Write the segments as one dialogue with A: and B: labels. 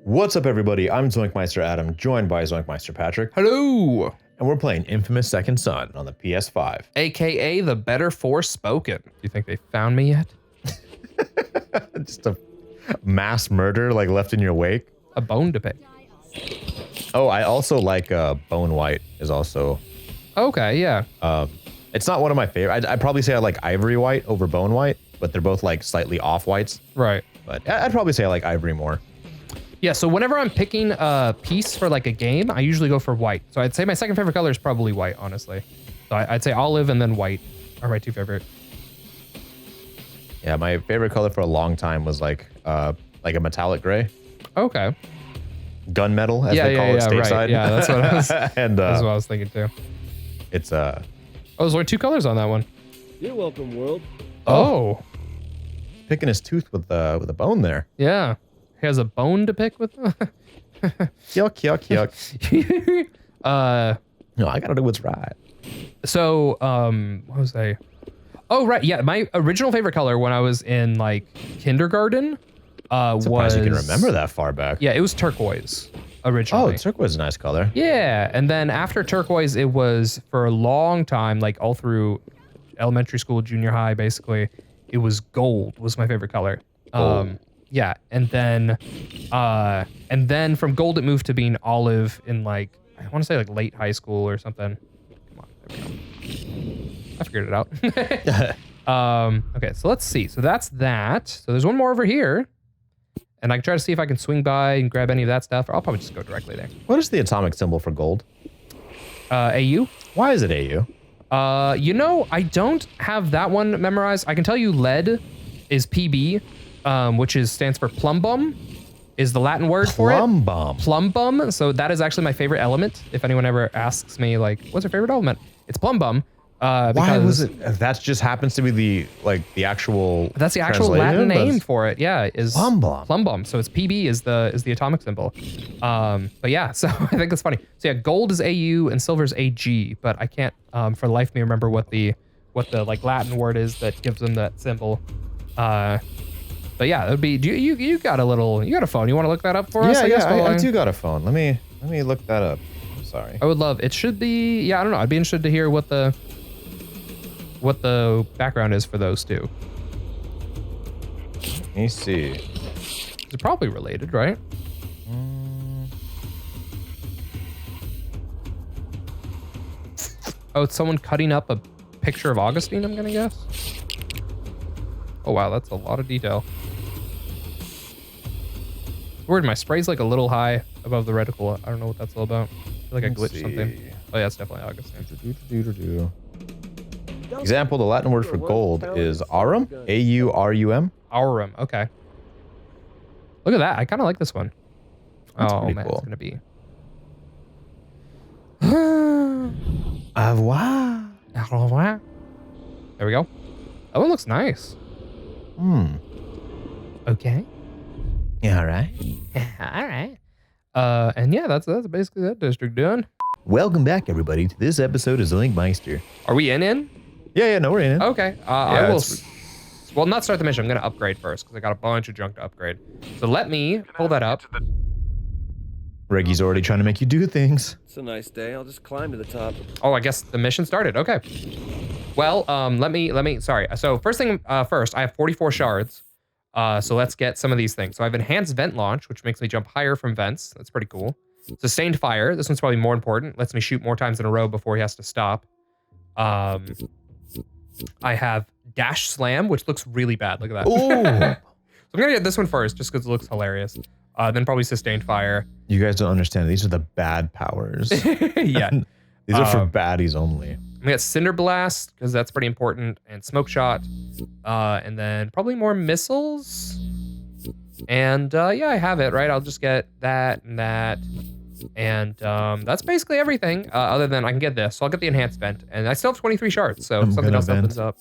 A: What's up, everybody? I'm ZoinkMeister Adam, joined by ZoinkMeister Patrick.
B: Hello!
A: And we're playing Infamous Second Son on the PS5.
B: AKA the better Forspoken. Do you think they found me yet?
A: Just a mass murder like left in your wake.
B: A bone to pick.
A: Oh, I also like Bone White is also...
B: Okay, yeah.
A: It's not one of my favorite. I'd probably say I like Ivory White over Bone White, but they're both like slightly off whites.
B: Right.
A: But I'd probably say I like Ivory more.
B: Yeah, so whenever I'm picking a piece for like a game, I usually go for white. So I'd say my second favorite color is probably white, honestly. So I'd say olive and then white are my two favorite.
A: Yeah, my favorite color for a long time was like a metallic gray.
B: Okay.
A: Gunmetal, as they call it stateside.
B: Right. Yeah, that's what I was.
A: And
B: that's what I was thinking too.
A: It's
B: Oh, there's only two colors on that one.
C: You're welcome, world.
B: Oh.
A: Picking his tooth with a bone there.
B: Yeah. He has a bone to pick with.
A: Yuck, yuck, yuck. No, I gotta do what's right.
B: So, what was I? Oh, right. Yeah, my original favorite color when I was in like kindergarten was.
A: You can remember that far back.
B: Yeah, it was turquoise originally.
A: Oh, turquoise is a nice color.
B: Yeah, and then after turquoise, it was for a long time, like all through elementary school, junior high, basically, it was gold was my favorite color.
A: Gold.
B: Yeah, and then from gold it moved to being olive in like I want to say like late high school or something. Come on, there we go. I figured it out. Okay, so let's see. So that's that. So there's one more over here, and I can try to see if I can swing by and grab any of that stuff, or I'll probably just go directly there.
A: What is the atomic symbol for gold?
B: AU.
A: Why is it AU?
B: You know, I don't have that one memorized. I can tell you lead is PB. Which stands for plumbum, is the Latin word for it.
A: Plumbum.
B: Plumbum. So that is actually my favorite element. If anyone ever asks me, like, what's your favorite element? It's plumbum.
A: Why was it? That just happens to be the actual.
B: That's the actual Latin name for it. Yeah, is
A: plumbum.
B: Plumbum. So it's PB is the atomic symbol. But yeah, so I think it's funny. So yeah, gold is AU and silver is AG. But I can't for the life of me remember what the like Latin word is that gives them that symbol. But yeah, it would be. You got a phone? You want to look that up for us?
A: Yeah,
B: I guess,
A: I do got a phone. Let me look that up. I'm sorry.
B: I would love. It should be. Yeah, I don't know. I'd be interested to hear what the background is for those two.
A: Let me see.
B: They're probably related, right? Oh, it's someone cutting up a picture of Augustine, I'm gonna guess. Oh wow, that's a lot of detail. Weird, my spray's like a little high above the reticle. I don't know what that's all about. I feel like I glitched something. Oh yeah, it's definitely Augustine.
A: Example, the Latin word for gold is aurum, A-U-R-U-M.
B: Aurum, okay. Look at that, I kind of like this one.
A: That's
B: oh
A: pretty
B: man,
A: cool.
B: it's gonna be.
A: Au revoir.
B: Au revoir. There we go. That one looks nice. Okay.
A: Yeah, all right.
B: All right. And yeah, that's basically that district done.
A: Welcome back, everybody, to this episode of ZoinkMeister.
B: Are we in?
A: Yeah, no, we're in it.
B: Okay. I will. Well, not start the mission. I'm gonna upgrade first because I got a bunch of junk to upgrade. So let me pull that up.
A: Reggie's already trying to make you do things.
C: It's a nice day. I'll just climb to the top.
B: Oh, I guess the mission started. Okay. Well, let me. Sorry. So first thing first, I have 44 shards. So let's get some of these things. So I have enhanced vent launch, which makes me jump higher from vents. That's pretty cool. Sustained fire. This one's probably more important. Lets me shoot more times in a row before he has to stop. I have dash slam, which looks really bad. Look at that.
A: Ooh.
B: So I'm gonna get this one first, just because it looks hilarious. Then probably sustained fire.
A: You guys don't understand. These are the bad powers.
B: Yeah.
A: These are for baddies only.
B: I'm gonna get cinder blast because that's pretty important, and smoke shot, and then probably more missiles. And yeah, I have it right. I'll just get that and that, and that's basically everything. Other than I can get this, so I'll get the enhanced vent, and I still have 23 shards. So if something else opens up,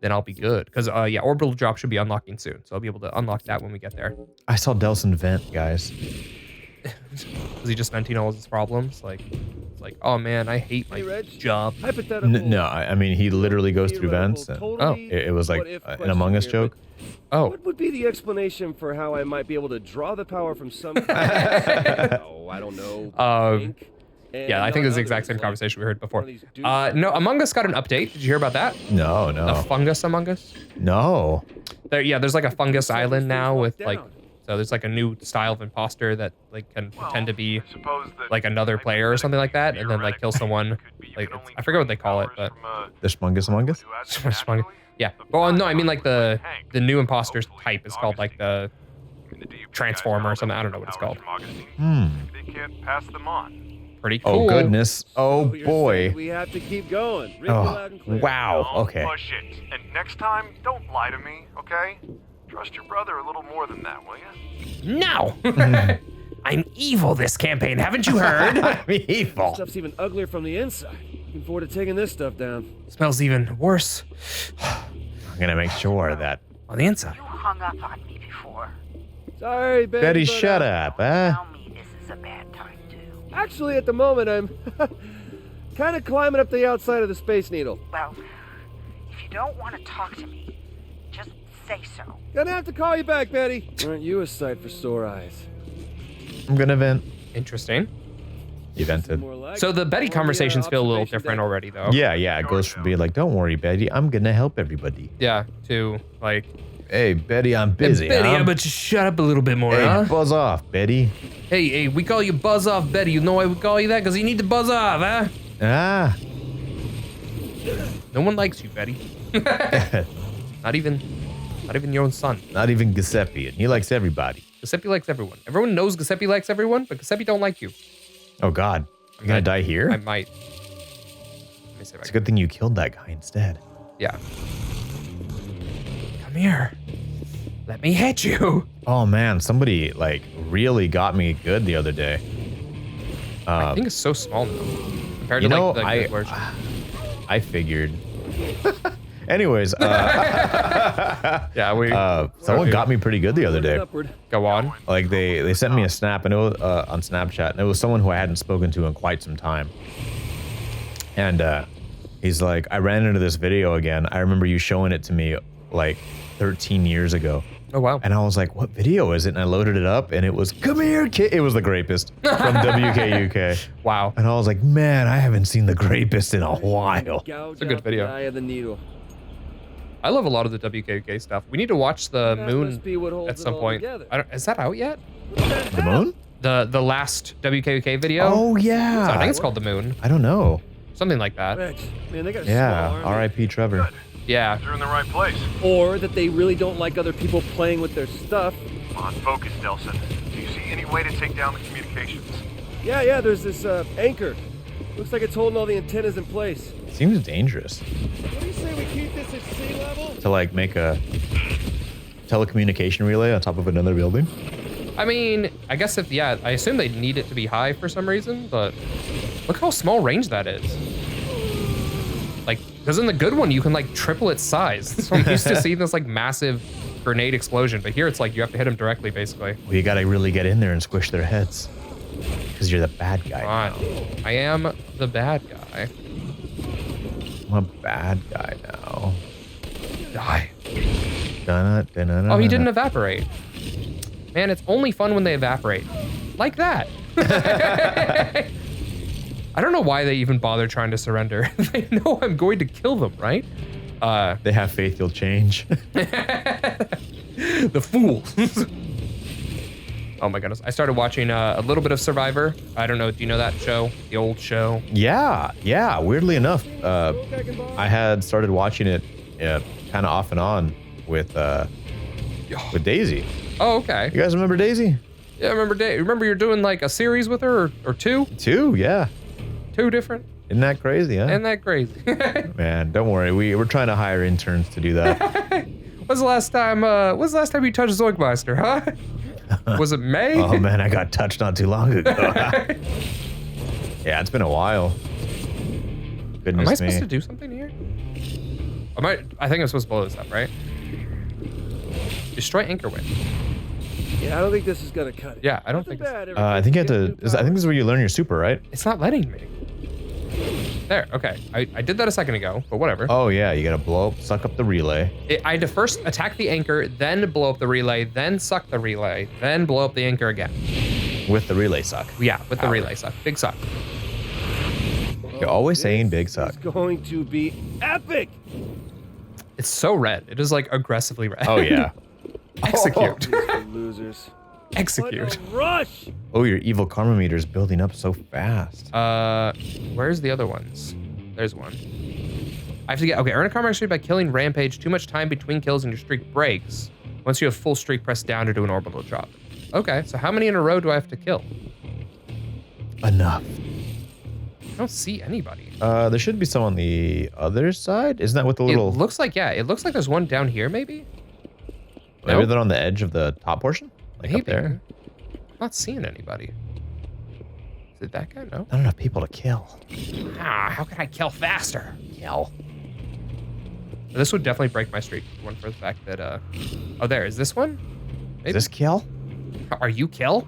B: then I'll be good. Because yeah, orbital drop should be unlocking soon, so I'll be able to unlock that when we get there.
A: I saw Delson vent, guys.
B: Was he just venting all his problems? Like, it's like, oh man, I hate my
C: Hey, Reg.
B: job.
C: Hypothetical.
A: No, I mean, he literally goes through vents. And
C: Totally
A: it was like
C: what if
A: an
C: question
A: Among Us
C: here,
A: joke.
C: but
B: Oh,
C: What would be the explanation for how I might be able to draw the power from some kind of, I don't know, ink, and
B: yeah, I think
C: not
B: it's the exact
C: others,
B: same
C: like
B: conversation we heard before.
C: one of these douches?
B: No, Among Us got an update. Did you hear about that?
A: No,
B: The
A: no,
B: fungus Among Us?
A: no.
B: Yeah, there's like a fungus
C: Set these
B: island
C: things
B: now with
C: locked
B: like,
C: down.
B: so there's like a new style of imposter that like can pretend to be
D: I suppose that
B: like another player or something like that, and then like kill someone. Like I forget what they call it, but
A: The Smungus Among Us?
B: yeah. Well, no, I mean like the new imposter type is called like the Transformer or something. I don't know what it's called.
D: They can't pass them on.
B: Pretty cool.
A: Oh, goodness. Oh,
C: So you're
A: boy.
C: saying we have to keep going. Ring it loud and
A: Oh,
C: clear.
A: wow.
D: Don't
A: Okay.
D: Push it. And next time, don't lie to me, okay? Trust your brother a little more than that, will you?
B: No. I'm evil this campaign. Haven't you heard?
A: I'm evil.
C: Stuff's even uglier from the inside. Looking forward to taking this stuff down.
B: Smells even worse
A: I'm gonna make sure that.
B: on the inside.
E: You hung up on me before.
C: Sorry, Betty.
A: Betty,
C: but,
A: shut up, huh?
E: Tell me this is a bad time too.
C: Actually, at the moment, I'm kind of climbing up the outside of the Space Needle.
E: Well, if you don't want to talk to me, just say so.
C: Gonna have to call you back, Betty. Aren't you a sight for sore eyes?
A: I'm gonna vent.
B: Interesting.
A: You vented.
C: More like
B: So the Betty
C: on
B: conversations feel a little
C: observation
B: different
C: deck.
B: already, though.
A: Yeah, yeah. It goes from being like, "Don't worry, Betty. I'm gonna help everybody."
B: Yeah. To like,
A: Hey, Betty, I'm busy.
B: Betty,
A: huh?
B: how about you shut up a little bit more,
A: Hey,
B: huh?
A: buzz off, Betty.
B: Hey, we call you Buzz Off Betty. You know why we call you that? Because you need to buzz off, huh?
A: Ah.
B: No one likes you, Betty. Not even your own son.
A: Not even Giuseppe, and he likes everybody.
B: Giuseppe likes everyone. Everyone knows Giuseppe likes everyone, but Giuseppe don't like you.
A: Oh God, you're gonna die here?
B: I might. Let me see if I
A: It's a
B: can.
A: good thing you killed that guy instead.
B: Yeah. Come here. Let me hit you.
A: Oh man, somebody like really got me good the other day.
B: I think it's so small now compared
A: You
B: to
A: know,
B: like the good version.
A: I figured. Anyways,
B: Yeah, we
A: someone got me pretty good the other day.
C: Upward.
B: go on.
A: Like they sent me a snap and it was on Snapchat, and it was someone who I hadn't spoken to in quite some time. And he's like, I ran into this video again. I remember you showing it to me like 13 years ago.
B: Oh wow.
A: And I was like, what video is it? And I loaded it up and it was, come here, kid. It was The Grapist from WKUK.
B: Wow.
A: And I was like, man, I haven't seen The Grapist in a while.
C: Gouge
B: a good
C: out
B: video.
C: The eye of the needle.
B: I love a lot of the WKK stuff. We need to watch the
C: That
B: moon
C: must be what holds
B: at
C: it
B: some
C: all
B: point.
C: together.
B: Is that out yet?
A: The moon?
B: The last WKK video?
A: Oh,
B: So I
A: yeah.
B: think it's called The Moon.
A: I don't know.
B: Something like that.
C: Reg, man, they got a
A: Yeah,
C: small army.
A: R.I.P. Trevor.
B: Yeah.
D: You're in the right place.
C: Or that they really don't like other people playing with their stuff.
D: Come on, focus, Nelson. Do you see any way to take down the communications?
C: Yeah, there's this anchor. Looks like it's holding all the antennas in place.
A: Seems dangerous
C: What do you say we keep this at sea level?
A: to like make a telecommunication relay on top of another building.
B: I mean, I guess I assume they need it to be high for some reason, but look how small range that is. Like, because in the good one, you can like triple its size. So I'm used to seeing this like massive grenade explosion, but here it's like you have to hit them directly, basically.
A: Well, you gotta really get in there and squish their heads. Because you're the bad guy.
B: Come on. I am the bad guy.
A: I'm a bad guy now.
B: Die.
A: Dun-dun-dun-dun-dun.
B: Oh, he didn't evaporate. Man, it's only fun when they evaporate. Like that. I don't know why they even bother trying to surrender. They know I'm going to kill them, right?
A: They have faith you'll change.
B: The fools. Oh my goodness. I started watching a little bit of Survivor. I don't know, do you know that show? The old show?
A: Yeah. Weirdly enough, I had started watching it kind of off and on with Daisy.
B: Oh, okay.
A: You guys remember Daisy?
B: Yeah, remember you're doing like a series with her or two?
A: Two, yeah.
B: Two different?
A: Isn't that crazy, huh?
B: Isn't that crazy?
A: Man, don't worry. We're trying to hire interns to do that.
B: When's the last time you touched ZoinkMeister, huh? Was it May?
A: Oh man, I got touched not too long ago. Yeah, it's been a while. Goodness
B: Am I
A: me.
B: supposed to do something here? I think I'm supposed to blow this up, right? Destroy anchor wind.
C: Yeah, I don't think this is gonna cut it.
B: Yeah, I don't
C: Nothing
B: think
C: bad,
A: I think you have to.
C: everybody.
A: I think this is where you learn your super, right?
B: it's not letting me. There, okay. I did that a second ago, but whatever.
A: Oh yeah, you gotta blow up, suck up the relay.
B: I had to first attack the anchor, then blow up the relay, then suck the relay, then blow up the anchor again.
A: With the relay suck.
B: Yeah, with the relay suck. Big suck.
A: You're always
C: This
A: saying big suck.
C: is going to be epic.
B: It's so red. It is like aggressively red.
A: Oh yeah.
B: Execute.
C: These losers.
B: Execute.
C: What a rush.
A: Oh, your evil karma meter is building up so fast.
B: Where's the other ones? There's one. I have to get, okay, earn a karma streak by killing Rampage. Too much time between kills and your streak breaks. Once you have full streak, press down to do an orbital drop. Okay, so how many in a row do I have to kill?
A: Enough.
B: I don't see anybody.
A: There should be some on the other side. Isn't that what the little?
B: It looks like, yeah, it looks like there's one down here, maybe?
A: Maybe
B: No?
A: they're on the edge of the top portion, like
B: Maybe.
A: up there.
B: I'm not seeing anybody. Is it that guy? No.
A: Not enough people to kill.
B: Ah, how can I kill faster? Kill. This would definitely break my streak. One for the fact that, oh, there, is this one? Maybe.
A: Is this kill?
B: Are you kill?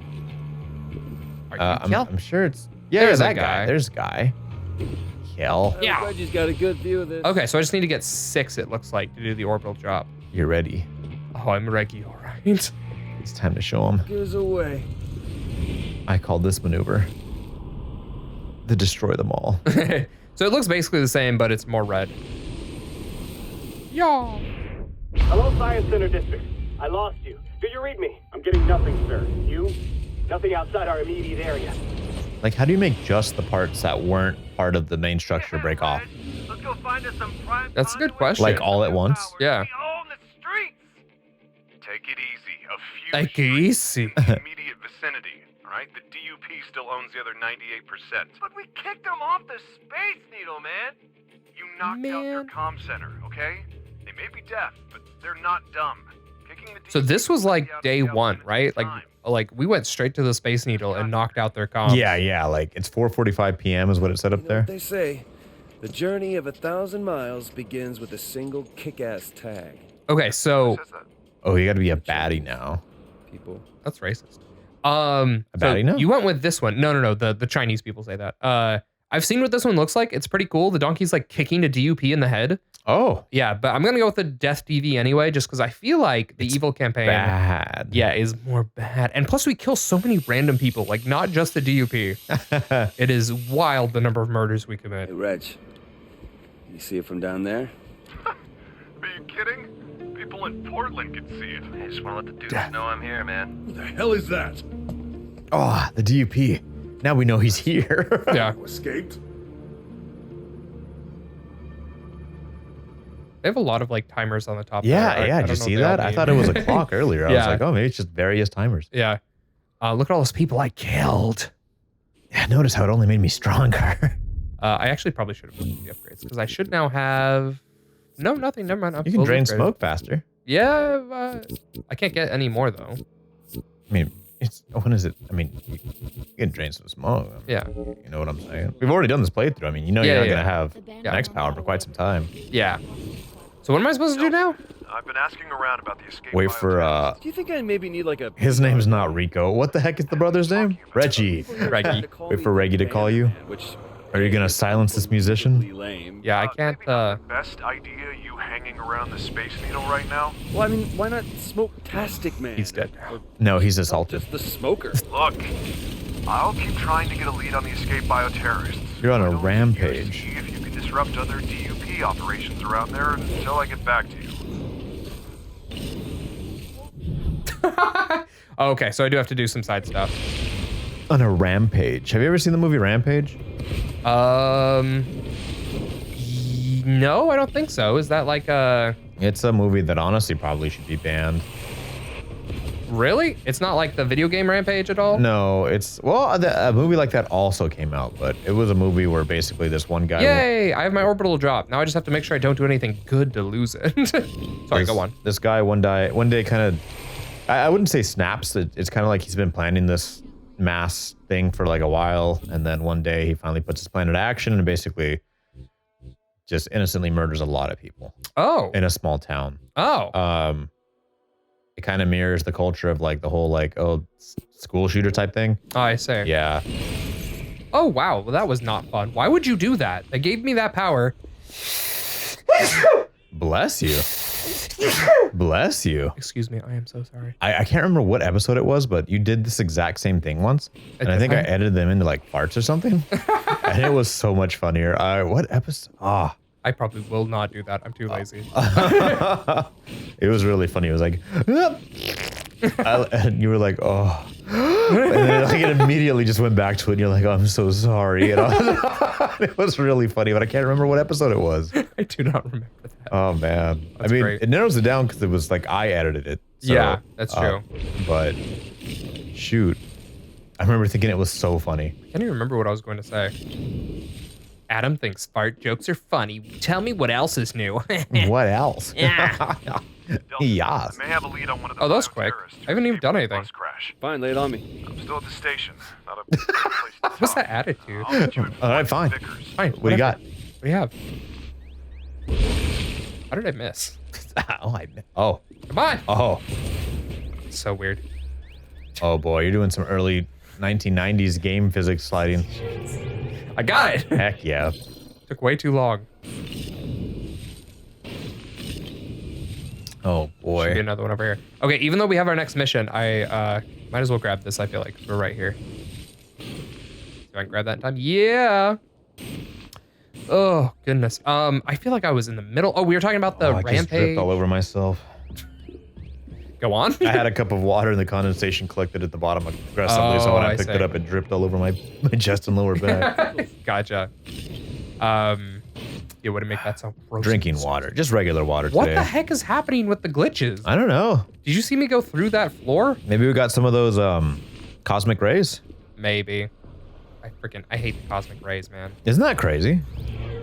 B: Are you kill?
A: I'm sure it's. Yeah,
B: There's
A: that
B: a guy.
A: There's a guy. Kill.
B: Yeah.
C: Reggie's got a good view of this.
B: Okay, so I just need to get 6, it looks like, to do the orbital drop.
A: You're ready.
B: Oh, I'm Reggie, all right.
A: It's time to show him.
C: Goes away.
A: I call this maneuver the destroy them all.
B: So it looks basically the same, but it's more red. Yeah.
F: Hello, Science Center District. I lost you. Do you read me? I'm getting nothing, sir. You? Nothing outside our immediate area.
A: Like, how do you make just the parts that weren't part of the main structure break off?
D: Let's go find us some prime
B: That's a good
D: conduit
B: question.
A: Like all at once?
B: Yeah.
D: We own the streets. Take it easy. A few
B: Like
D: streets
B: easy.
D: in the immediate vicinity. All right, the DUP still owns the other 98%. But we kicked them off the Space Needle, man. You knocked out their
B: Man.
D: comm center, okay? They may be deaf, but they're not dumb. Kicking the
B: So
D: DUP
B: this was like
D: out of
B: day
D: the
B: one,
D: outfit
B: right?
D: time.
B: Like we went straight to the Space Needle and knocked out their comms.
A: Yeah, like it's 4:45 p.m. is what it said
C: You
A: up
C: know
A: there.
C: what they say, the journey of 1,000 miles begins with a single kick-ass tag.
B: Okay, so
D: Says that.
A: Oh, you got to be a baddie now.
C: People.
B: that's racist.
A: A
B: So
A: baddie now?
B: you went with this one. No. The Chinese people say that. I've seen what this one looks like. It's pretty cool. The donkey's like kicking a DUP in the head.
A: Oh,
B: Yeah, but I'm gonna go with the Death DV anyway, just because I feel like the evil campaign,
A: bad.
B: yeah, is more bad. And plus, we kill so many random people, like not just the DUP. It is wild the number of murders we
C: Hey,
B: commit.
C: Reg. You see it from down there?
D: Are you kidding? People in Portland can see it. I just want to let the dudes know I'm here, man.
C: Who the hell is that?
A: Oh, the DUP. Now we know he's here.
B: Yeah,
C: Escaped?
B: they have a lot of like timers on the top.
A: Yeah,
B: there.
A: yeah.
B: I
A: Did you
B: don't know
A: see
B: what they all
A: that? I
B: mean.
A: thought it was a clock earlier. I was
B: Yeah.
A: like, oh, maybe it's just various timers.
B: Yeah. Look at all those people I killed.
A: Yeah, notice how it only made me stronger.
B: I actually probably should have put the upgrades because I should now have. No, nothing. Never mind. I'm
A: You can
B: fully
A: drain
B: upgraded.
A: smoke faster.
B: Yeah, I can't get any more though.
A: I mean, when is it? I mean, you can drain some smoke.
B: Yeah.
A: You know what I'm saying? We've already done this playthrough. I mean, you know
B: Yeah,
A: you're not
B: yeah.
A: going to have
B: Yeah.
A: max power for quite some time.
B: Yeah. So what am I supposed to do now?
D: I've been asking around about the escape.
A: Wait for,
C: Do you think I maybe need like a...
A: his name's not Rico. What the heck is the brother's name? Reggie.
B: Reggie.
A: Wait for Reggie to call you?
C: Which...
A: Are you going to silence this musician?
C: Lame.
B: Yeah, I can't.
D: Maybe not the best idea you hanging around the Space Needle right now.
C: Well, I mean, why not Smoke-tastic Man?
B: He's dead now.
C: Or
A: No, he's assaulted.
C: just the smoker.
D: Look, I'll keep trying to get a lead on the escape bioterrorists.
A: You're on a
D: Why don't you
A: rampage.
D: see if you can disrupt other DUP operations around there until I get back to you.
B: Okay, so I do have to do some side stuff.
A: On a rampage. Have you ever seen the movie Rampage?
B: No, I don't think so. Is that like a
A: It's a movie that honestly probably should be banned.
B: really? It's not like the video game Rampage at all?
A: No, it's, well, a movie like that also came out, but it was a movie where basically this one guy.
B: Yay! I have my orbital drop. Now I just have to make sure I don't do anything good to lose it. Sorry, go on.
A: This guy one day kind of, I wouldn't say snaps. It's kind of like he's been planning this mass thing for like a while, and then one day he finally puts his plan into action and basically just innocently murders a lot of people
B: Oh.
A: in a small town.
B: Oh.
A: It kind of mirrors the culture of like the whole like school shooter type thing.
B: Oh, I see.
A: Yeah.
B: Oh wow, well, that was not fun. Why would you do that? They gave me that power.
A: Bless you. Bless you.
B: Excuse me, I am so sorry.
A: I can't remember what episode it was, but you did this exact same thing once. And I think I edited them into like farts or something. And it was so much funnier. What episode?
B: I probably will not do that. I'm too lazy.
A: It was really funny. It was like, and you were like, oh. And then like, it immediately just went back to it. And you're like, oh, I'm so sorry. You know? It was really funny, but I can't remember what episode it was.
B: I do not remember that.
A: Oh, man.
B: That's
A: I mean,
B: great.
A: it narrows it down because it was like I edited it. So,
B: Yeah, that's true.
A: But shoot. I remember thinking it was so funny.
B: I can't even remember what I was going to say. Adam thinks fart jokes are funny. Tell me what else is new.
A: What else?
D: Delta,
A: Yes.
D: I may have a lead on one of the
B: Oh, that was
D: violent
B: quick.
D: terrorists
B: I haven't even done
D: who
B: anything.
D: bus crash.
C: Fine, lay it on me.
D: I'm still at the station. Not a place to
B: What's that
D: talk.
B: attitude?
D: I'll meet you at
A: All right, fine.
D: Vickers.
B: Fine.
A: What do you got?
B: What do you have? How did I miss?
A: Oh.
B: Come on.
A: Oh.
B: So weird.
A: Oh, boy. You're doing some early 1990s game physics sliding.
B: I got it.
A: Heck yeah.
B: Took way too long.
A: Oh,
B: Should be
A: boy.
B: another one over here. Okay, even though we have our next mission, I might as well grab this, I feel like. We're right here. See if I can grab that in time. Yeah. Oh, goodness. I feel like I was in the middle. Oh, we were talking about the
A: I just
B: rampage.
A: dripped all over myself.
B: Go on.
A: I had a cup of water and the condensation collected at the bottom aggressively, so when
B: Oh,
A: I
B: I
A: picked
B: see.
A: it up, it dripped all over my chest and lower back.
B: Gotcha. Yeah, way to make that sound gross.
A: Drinking water. Just regular water
B: What
A: today.
B: the heck is happening with the glitches?
A: I don't know.
B: Did you see me go through that floor?
A: Maybe we got some of those cosmic rays.
B: Maybe. I hate the cosmic rays, man.
A: Isn't that crazy?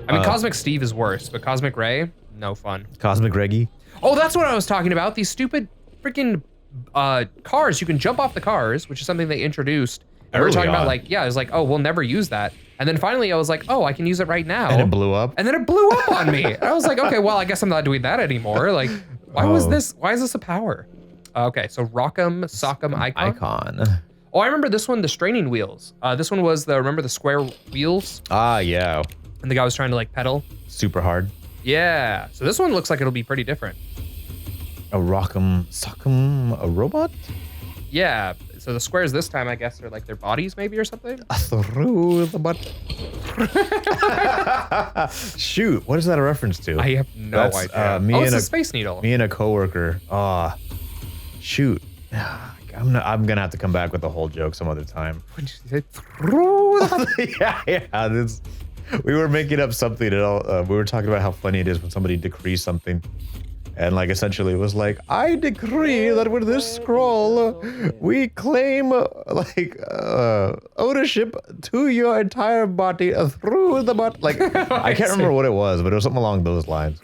B: I mean, Cosmic Steve is worse, but Cosmic Ray, no fun.
A: Cosmic Reggie.
B: Oh, that's what I was talking about. These stupid freaking cars. You can jump off the cars, which is something they introduced. And we were
A: Early
B: talking about
A: on.
B: like, yeah, I was like, oh, we'll never use that. And then finally I was like, oh, I can use it right now.
A: And it blew up.
B: And then it blew up on me. And I was like, okay, well, I guess I'm not doing that anymore. Like, why is this a power? Okay, so Rock'em Sock'em Icon. Oh, I remember this one, the straining wheels. This one was remember the square wheels?
A: Ah, yeah.
B: And the guy was trying to like pedal.
A: Super hard.
B: Yeah, so this one looks like it'll be pretty different.
A: A Rock'em Sock'em, a robot?
B: Yeah, so the squares this time, I guess, are like their bodies maybe or something?
A: Through the butt. Shoot, what is that a reference to?
B: I have no
A: That's,
B: idea. It's a Space Needle.
A: Me and a coworker. Shoot. I'm gonna have to come back with the whole joke some other time.
B: What did you say? Through the
A: yeah. We were making up something and all. We were talking about how funny it is when somebody decrees something. And like essentially it was like, I decree that with this scroll, we claim ownership to your entire body through the butt. Like, I can't remember what it was, but it was something along those lines.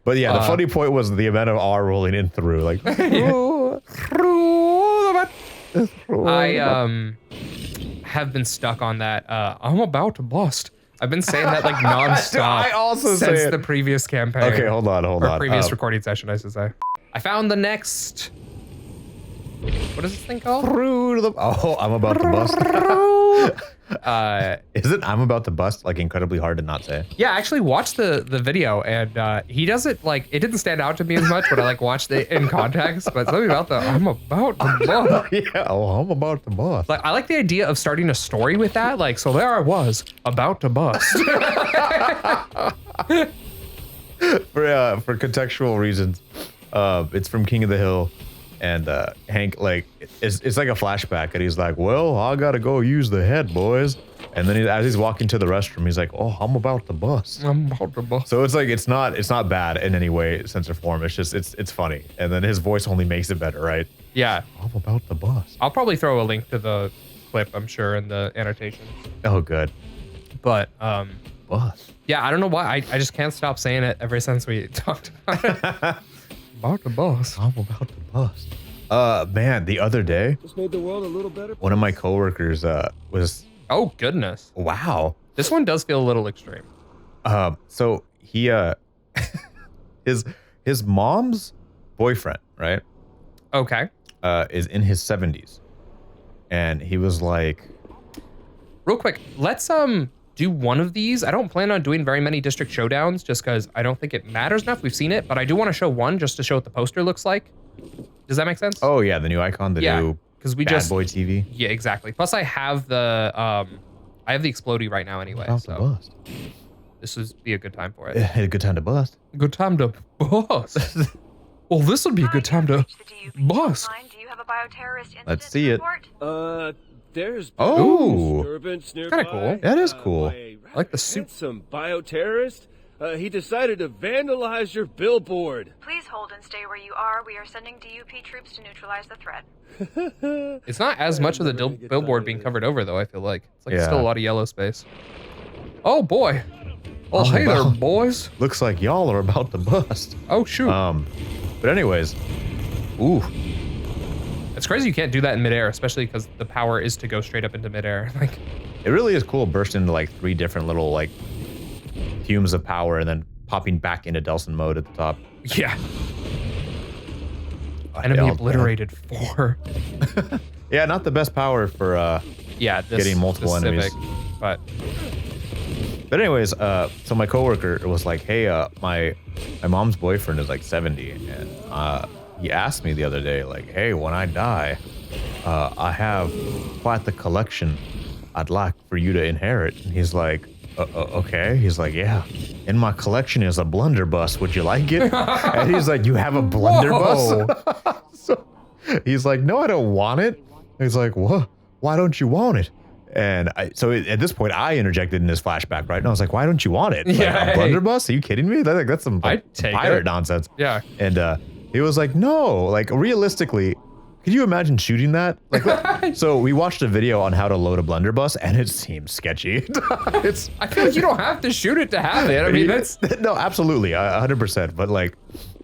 A: But yeah, the funny point was the amount of R rolling in through, like through the butt.
B: I have been stuck on that. I'm about to bust. I've been saying that like nonstop.
A: I also say
B: since
A: it.
B: the previous campaign.
A: Okay, hold on.
B: Or previous recording session, I should say. I found the next. What is this thing called?
A: Through the. Oh, I'm about to bust. Is it? I'm about to bust. Like incredibly hard to not say.
B: Yeah, I actually watched the video and he does it like it didn't stand out to me as much when I like watched it in context. But something about the I'm about to bust.
A: Yeah. Oh, I'm about to bust.
B: Like I like the idea of starting a story with that. Like so, there I was about to bust.
A: For contextual reasons, it's from King of the Hill, and Hank like it's like a flashback, and he's like, "Well, I gotta go use the head, boys." And then as he's walking to the restroom, he's like, "Oh, I'm about to bust."
B: I'm about to bust.
A: So it's like it's not bad in any way, sense or form. It's just it's funny, and then his voice only makes it better, right?
B: Yeah,
A: I'm about to bust.
B: I'll probably throw a link to the clip, I'm sure, in the annotations.
A: Oh, good.
B: But
A: Bust.
B: yeah, I don't know why I just can't stop saying it ever since we talked about it. About to bust.
A: I'm about to bust. Man, the other day,
C: This made the world a little better.
A: one of my coworkers was
B: Oh goodness,
A: wow.
B: this one does feel a little extreme.
A: So he his mom's boyfriend, right?
B: Okay.
A: is in his 70s. And he was like...
B: Real quick, let's do one of these. I don't plan on doing very many district showdowns just because I don't think it matters enough. We've seen it, but I do want to show one just to show what the poster looks like. Does that make sense?
A: Oh yeah, the new icon, the new
B: because we
A: Bad Boy TV.
B: Yeah, exactly. Plus I have the Explodey right now anyway, so this would be a good time for it.
A: Yeah, a good time to bust.
B: Good time to bust. Well, this would be a good time to bust.
E: Do you have a bioterrorist incident
A: Let's see it.
E: report?
C: There's
A: Oh,
C: disturbance nearby.
B: Kinda cool.
A: That is cool.
C: By a
B: I like the suit.
C: Some bioterrorist. He decided to vandalize your billboard.
E: Please hold and stay where you are. We are sending DUP troops to neutralize the threat.
B: It's not as much of the billboard being covered over, though, I feel like. It's like still a lot of yellow space. Oh, boy. Oh, hey there, boys.
A: Looks like y'all are about to bust.
B: Oh, shoot.
A: But anyways, ooh.
B: It's crazy you can't do that in midair, especially because the power is to go straight up into midair. Like,
A: It really is cool bursting into like 3 different little like fumes of power and then popping back into Delson mode at the top.
B: yeah. Enemy obliterated 4.
A: Yeah, not the best power for
B: Yeah,
A: getting multiple enemies.
B: But
A: anyways, so my coworker was like, "Hey, my mom's boyfriend is like 70, and he asked me the other day, like, hey, when I die, I have quite the collection I'd like for you to inherit." And he's like, okay. He's like, yeah, in my collection is a blunderbuss. Would you like it? And he's like, you have a blunderbuss? So he's like, no, I don't want it. He's like, what? Why don't you want it? And at this point, I interjected in his flashback, right? And I was like, why don't you want it? Like,
B: Yeah.
A: a blunderbuss? Are you kidding me? That's some
B: I'd take
A: pirate
B: it.
A: nonsense.
B: Yeah.
A: And he was like, no, like realistically, could you imagine shooting that? Like, so we watched a video on how to load a blunderbuss, and it seems sketchy.
B: I feel like you don't have to shoot it to have it. I mean, that's...
A: No, absolutely, 100%. But like,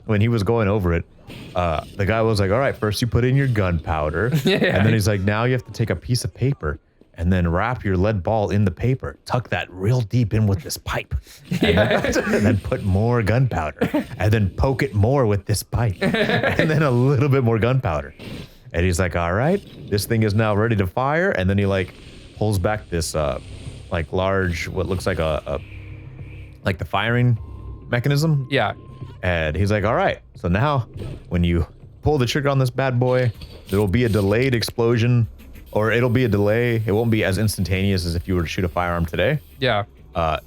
A: when he was going over it, the guy was like, all right, first you put in your gunpowder.
B: Yeah.
A: And then he's like, now you have to take a piece of paper and then wrap your lead ball in the paper. Tuck that real deep in with this pipe. And then put more gunpowder. And then poke it more with this pipe. And then a little bit more gunpowder. And he's like, all right, this thing is now ready to fire. And then he like pulls back this like large, what looks like like the firing mechanism.
B: Yeah.
A: And he's like, all right, so now when you pull the trigger on this bad boy, there will be a delayed explosion, or it'll be a delay. It won't be as instantaneous as if you were to shoot a firearm today.
B: Yeah.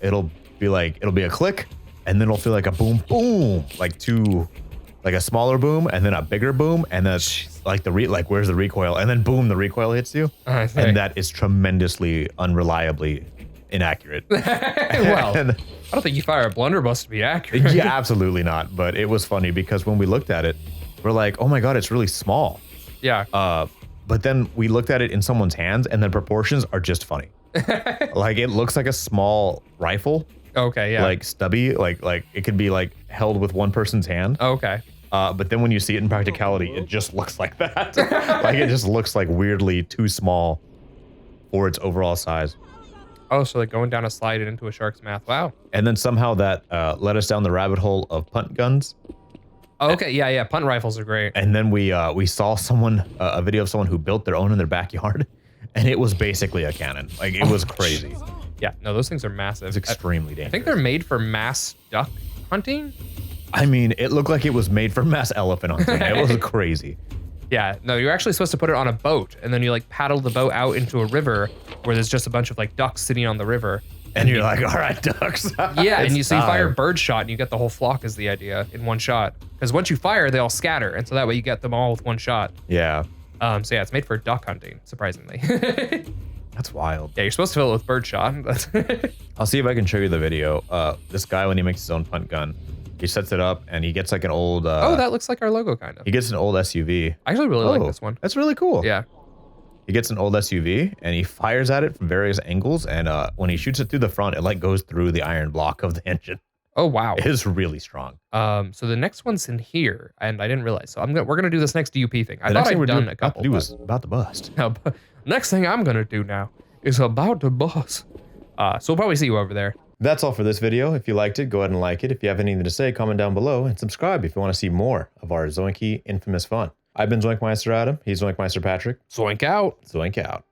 A: It'll be a click, and then it'll feel like a boom, boom, like a smaller boom, and then a bigger boom, and then it's like where's the recoil? And then boom, the recoil hits you. And that is tremendously unreliably inaccurate.
B: Well,
A: And,
B: I don't think you fire a blunderbuss to be accurate.
A: yeah, absolutely not. But it was funny because when we looked at it, we're like, oh my God, it's really small.
B: Yeah.
A: But then we looked at it in someone's hands, and the proportions are just funny. Like it looks like a small rifle.
B: Okay, yeah.
A: Like stubby, like it could be like held with one person's hand.
B: Okay.
A: But then when you see it in practicality, it just looks like that. Like it just looks like weirdly too small for its overall size.
B: Oh, so like going down a slide and into a shark's mouth. Wow.
A: And then somehow that led us down the rabbit hole of punt guns.
B: Oh, okay, yeah. Punt rifles are great.
A: And then we saw a video of someone who built their own in their backyard, and it was basically a cannon. Like it was crazy.
B: Yeah, no, those things are massive.
A: It's extremely dangerous.
B: I think they're made for mass duck hunting.
A: I mean, it looked like it was made for mass elephant hunting. It was crazy.
B: Yeah, no, you're actually supposed to put it on a boat, and then you like paddle the boat out into a river where there's just a bunch of like ducks sitting on the river.
A: And you're like, all right, ducks.
B: Yeah, and you
A: time.
B: fire bird shot, and you get the whole flock is the idea in one shot. Because once you fire, they all scatter, and so that way you get them all with one shot.
A: Yeah.
B: So yeah, it's made for duck hunting, surprisingly.
A: That's wild.
B: Yeah, you're supposed to fill it with bird shot.
A: I'll see if I can show you the video. This guy, when he makes his own punt gun, he sets it up and he gets like an old...
B: oh, that looks like our logo, kind of.
A: He gets an old SUV.
B: I actually really like this one.
A: That's really cool.
B: Yeah.
A: He gets an old SUV and he fires at it from various angles. And when he shoots it through the front, it like goes through the iron block of the engine.
B: Oh, wow.
A: It is really strong.
B: So the next one's in here, and I didn't realize. So we're gonna do this next DUP thing. I
A: The
B: thought
A: next thing
B: I'd
A: we're
B: done
A: doing
B: a couple.
A: about to do is about to bust.
B: But next thing I'm gonna do now is about to bust. So we'll probably see you over there.
A: That's all for this video. If you liked it, go ahead and like it. If you have anything to say, comment down below and subscribe if you want to see more of our Zoinky infamous fun. I've been ZoinkMeister Adam. He's ZoinkMeister Patrick.
B: Zoink out.
A: Zoink out.